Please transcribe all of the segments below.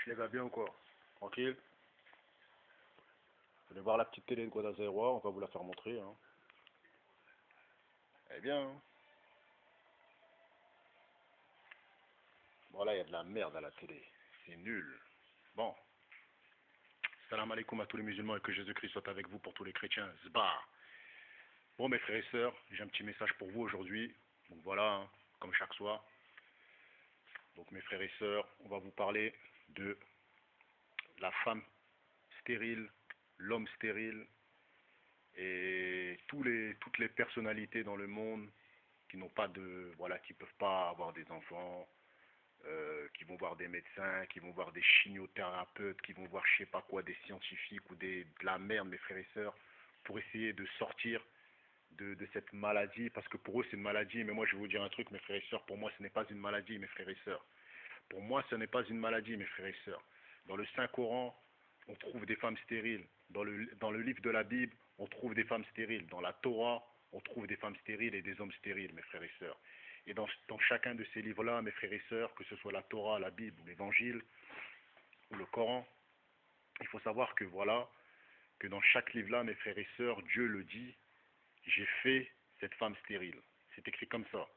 Wesh les gars, bien ou quoi? Tranquille? Vous allez voir la petite télé de Guadalajara, on va vous la faire montrer, hein. Elle est bien, hein. Voilà, il y a de la merde à la télé. C'est nul. Bon, salam alaikum à tous les musulmans et que Jésus-Christ soit avec vous pour tous les chrétiens. Zba. Bon, mes frères et sœurs, j'ai un petit message pour vous aujourd'hui. Donc voilà, hein, comme chaque soir. Donc mes frères et sœurs, on va vous parler de la femme stérile, l'homme stérile et toutes les personnalités dans le monde qui n'ont pas de, voilà, qui peuvent pas avoir des enfants, qui vont voir des médecins, qui vont voir des chimiothérapeutes, qui vont voir je sais pas quoi, des scientifiques ou de la merde, mes frères et sœurs, pour essayer de sortir de cette maladie, parce que pour eux c'est une maladie, mais moi je vais vous dire un truc, mes frères et sœurs, pour moi ce n'est pas une maladie, mes frères et sœurs. Pour moi ce n'est pas une maladie, mes frères et sœurs. Dans le Saint-Coran, on trouve des femmes stériles. Dans le livre de la Bible, on trouve des femmes stériles. Dans la Torah, on trouve des femmes stériles et des hommes stériles, mes frères et sœurs. Et dans chacun de ces livres-là, mes frères et sœurs, que ce soit la Torah, la Bible, ou l'Évangile, ou le Coran, il faut savoir que voilà, que dans chaque livre-là, mes frères et sœurs, Dieu le dit, j'ai fait cette femme stérile. C'est écrit comme ça.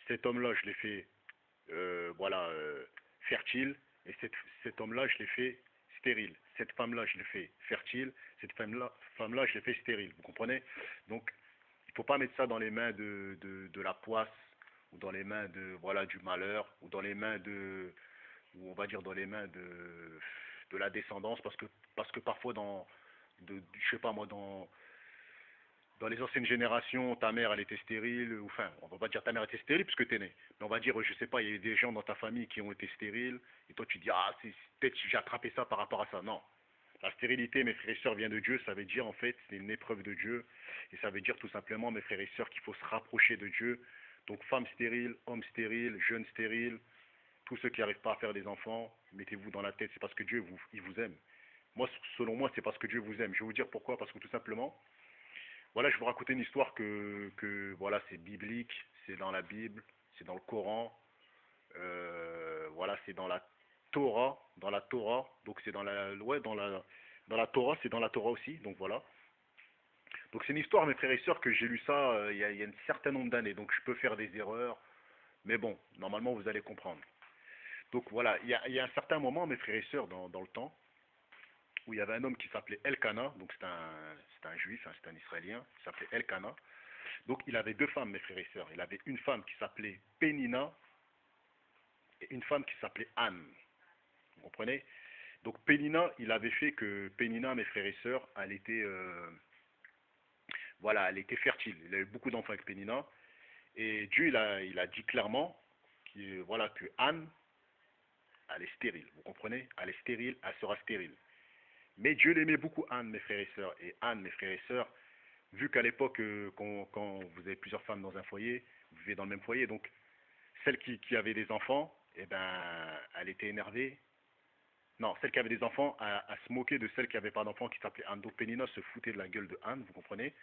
Cet homme-là, je l'ai fait, voilà, fertile, et cet homme-là, je l'ai fait stérile. Cette femme-là, je l'ai fait fertile, cette femme-là, je l'ai fait stérile. Vous comprenez? Donc, il ne faut pas mettre ça dans les mains de la poisse, ou dans les mains de, voilà, du malheur, ou dans les mains ou on va dire dans les mains de la descendance, parce que parfois je sais pas moi, dans les anciennes générations, ta mère, elle était stérile, ou enfin, on va pas dire ta mère était stérile puisque t'es né, mais on va dire, je sais pas, il y a eu des gens dans ta famille qui ont été stériles, et toi tu dis, ah, c'est peut-être j'ai attrapé ça par rapport à ça. Non. La stérilité, mes frères et sœurs, vient de Dieu, ça veut dire en fait, c'est une épreuve de Dieu, et ça veut dire tout simplement, mes frères et sœurs, qu'il faut se rapprocher de Dieu. Donc, femme stérile, homme stérile, jeune stérile, tous ceux qui n'arrivent pas à faire des enfants, mettez-vous dans la tête, c'est parce que il vous aime. Moi, selon moi, c'est parce que Dieu vous aime. Je vais vous dire pourquoi, parce que tout simplement, voilà, je vais vous raconter une histoire voilà, c'est biblique, c'est dans la Bible, c'est dans le Coran, voilà, c'est dans la Torah, donc c'est ouais, dans la Torah, c'est dans la Torah aussi, donc voilà. Donc c'est une histoire, mes frères et sœurs, que j'ai lu ça il y a un certain nombre d'années, donc je peux faire des erreurs, mais bon, normalement vous allez comprendre. Donc voilà, il y a un certain moment, mes frères et sœurs, dans le temps, où il y avait un homme qui s'appelait Elkana, donc c'est un juif, hein, c'est un israélien, qui s'appelait Elkana. Donc il avait deux femmes, mes frères et sœurs. Il avait une femme qui s'appelait Pénina et une femme qui s'appelait Anne. Vous comprenez? Donc Pénina, il avait fait que Pénina, mes frères et sœurs, elle était, voilà, elle était fertile. Il a eu beaucoup d'enfants avec Pénina. Et Dieu, il a dit clairement voilà, que Anne, elle est stérile. Vous comprenez? Elle est stérile, elle sera stérile. Mais Dieu l'aimait beaucoup, Anne, mes frères et sœurs. Et Anne, mes frères et sœurs, vu qu'à l'époque, quand vous avez plusieurs femmes dans un foyer, vous vivez dans le même foyer, donc celle qui avait des enfants, eh ben, elle était énervée. Non, celle qui avait des enfants, elle se moquait de celle qui n'avait pas d'enfants, qui s'appelait Anne. Donc Pénina se foutait de la gueule de Anne, vous comprenez?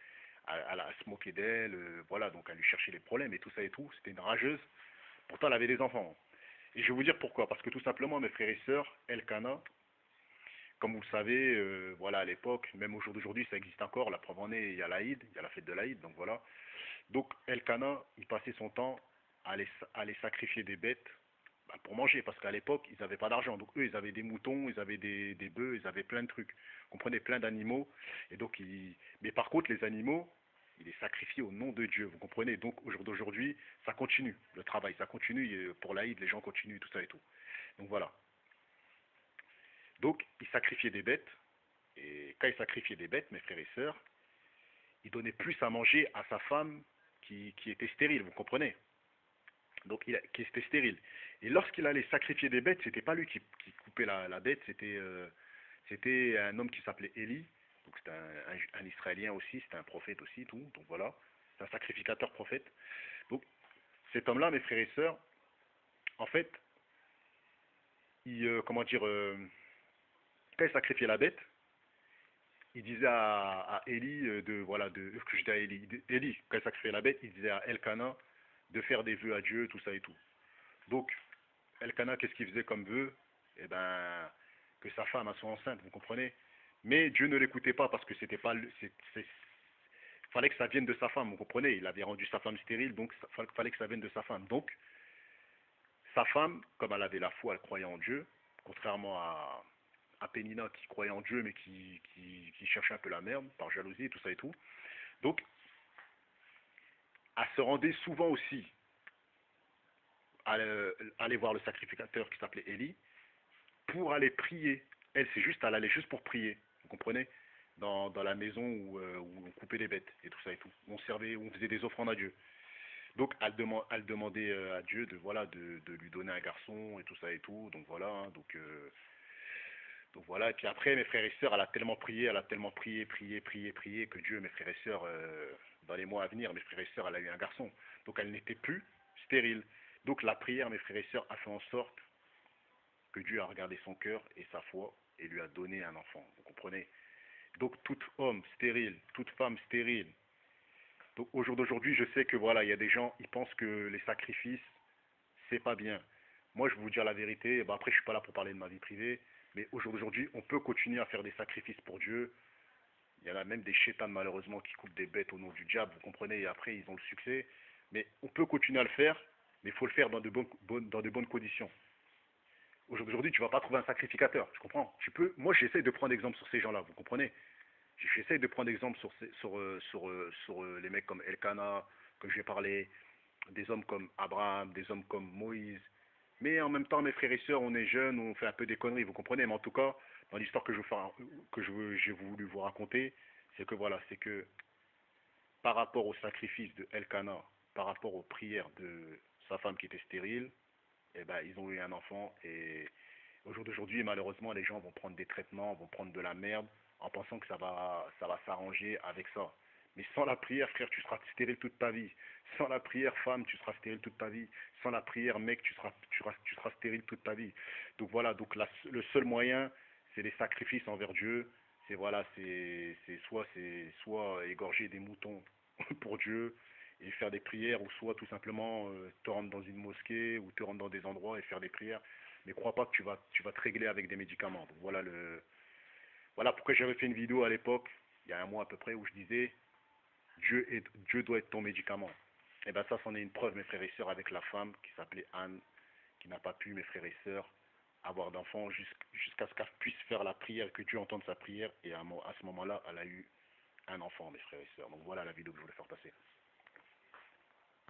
Elle se moquait d'elle, voilà, donc elle lui cherchait les problèmes et tout ça et tout. C'était une rageuse. Pourtant, elle avait des enfants. Et je vais vous dire pourquoi. Parce que tout simplement, mes frères et sœurs, Elkana, comme vous le savez, voilà, à l'époque, même au jour d'aujourd'hui, ça existe encore. La preuve en est, il y a l'Aïd, il y a la fête de l'Aïd, donc voilà. Donc Elkana, il passait son temps à aller sacrifier des bêtes bah, pour manger, parce qu'à l'époque, ils n'avaient pas d'argent. Donc eux, ils avaient des moutons, ils avaient des bœufs, ils avaient plein de trucs. Vous comprenez, plein d'animaux. Et donc, mais par contre, les animaux, ils les sacrifiaient au nom de Dieu. Vous comprenez? Donc au jour d'aujourd'hui, ça continue. Le travail, ça continue. Et pour l'Aïd, les gens continuent, tout ça et tout. Donc voilà. Donc, ils sacrifiaient des bêtes. Et quand ils sacrifiaient des bêtes, mes frères et sœurs, il donnait plus à manger à sa femme qui était stérile, vous comprenez? Donc, qui était stérile. Et lorsqu'il allait sacrifier des bêtes, c'était pas lui qui coupait la bête, c'était un homme qui s'appelait Élie. Donc, c'était un Israélien aussi, c'était un prophète aussi, tout. Donc voilà, c'est un sacrificateur prophète. Donc, cet homme-là, mes frères et sœurs, en fait, comment dire, quand il sacrifiait la bête, il disait à Élie voilà, que j'étais à Élie, quand il sacrifiait la bête, il disait à Elkana de faire des vœux à Dieu, tout ça et tout. Donc, Elkana, qu'est-ce qu'il faisait comme vœu? eh ben, que sa femme soit enceinte, vous comprenez? Mais Dieu ne l'écoutait pas parce que c'était pas, fallait que ça vienne de sa femme, vous comprenez? Il avait rendu sa femme stérile, donc fallait que ça vienne de sa femme. Donc, sa femme, comme elle avait la foi, elle croyait en Dieu, contrairement à Pénina qui croyait en Dieu mais qui cherchait un peu la merde par jalousie, tout ça et tout. Donc, elle se rendait souvent aussi à aller voir le sacrificateur qui s'appelait Élie pour aller prier. Elle, c'est juste, elle allait juste pour prier, vous comprenez? Dans la maison où on coupait les bêtes et tout ça et tout. On servait, on faisait des offrandes à Dieu. Donc elle demandait à Dieu de voilà de lui donner un garçon et tout ça et tout. Donc voilà, hein, donc voilà. Et puis après mes frères et sœurs, elle a tellement prié, prié que Dieu, mes frères et sœurs, dans les mois à venir, mes frères et sœurs, elle a eu un garçon. Donc elle n'était plus stérile. Donc la prière, mes frères et sœurs, a fait en sorte que Dieu a regardé son cœur et sa foi et lui a donné un enfant. Vous comprenez? Donc tout homme stérile, toute femme stérile. Donc au jour d'aujourd'hui, je sais que voilà, il y a des gens, ils pensent que les sacrifices, c'est pas bien. Moi, je vais vous dire la vérité. Ben, après, je suis pas là pour parler de ma vie privée, mais au jour d'aujourd'hui, on peut continuer à faire des sacrifices pour Dieu. Il y en a même des chétans malheureusement qui coupent des bêtes au nom du diable, vous comprenez, et après ils ont le succès. Mais on peut continuer à le faire, mais il faut le faire dans de bonnes conditions. Aujourd'hui, tu ne vas pas trouver un sacrificateur, je comprends. Moi, j'essaie de prendre exemple sur ces gens-là, vous comprenez. J'essaie de prendre exemple sur les mecs comme Elkana, comme j'ai parlé, des hommes comme Abraham, des hommes comme Moïse. Mais en même temps, mes frères et sœurs, on est jeunes, on fait un peu des conneries, vous comprenez. Mais en tout cas, dans l'histoire j'ai voulu vous raconter, c'est que voilà, c'est que par rapport au sacrifice de Elkana, par rapport aux prières de sa femme qui était stérile, eh ben, ils ont eu un enfant et au jour d'aujourd'hui, malheureusement, les gens vont prendre des traitements, vont prendre de la merde en pensant que ça va s'arranger avec ça. Mais sans la prière, frère, tu seras stérile toute ta vie. Sans la prière, femme, tu seras stérile toute ta vie. Sans la prière, mec, tu seras stérile toute ta vie. Donc voilà, donc le seul moyen, c'est les sacrifices envers Dieu. C'est voilà, c'est soit égorger des moutons pour Dieu et faire des prières, ou soit tout simplement te rendre dans une mosquée ou te rendre dans des endroits et faire des prières. Mais crois pas que tu vas te régler avec des médicaments. Donc voilà pourquoi j'avais fait une vidéo à l'époque, il y a un mois à peu près, où je disais Dieu doit être ton médicament. Et bien ça, c'en est une preuve, mes frères et sœurs, avec la femme qui s'appelait Anne, qui n'a pas pu, mes frères et sœurs, avoir d'enfants jusqu'à ce qu'elle puisse faire la prière, que Dieu entende sa prière. Et à ce moment-là, elle a eu un enfant, mes frères et sœurs. Donc voilà la vidéo que je voulais faire passer.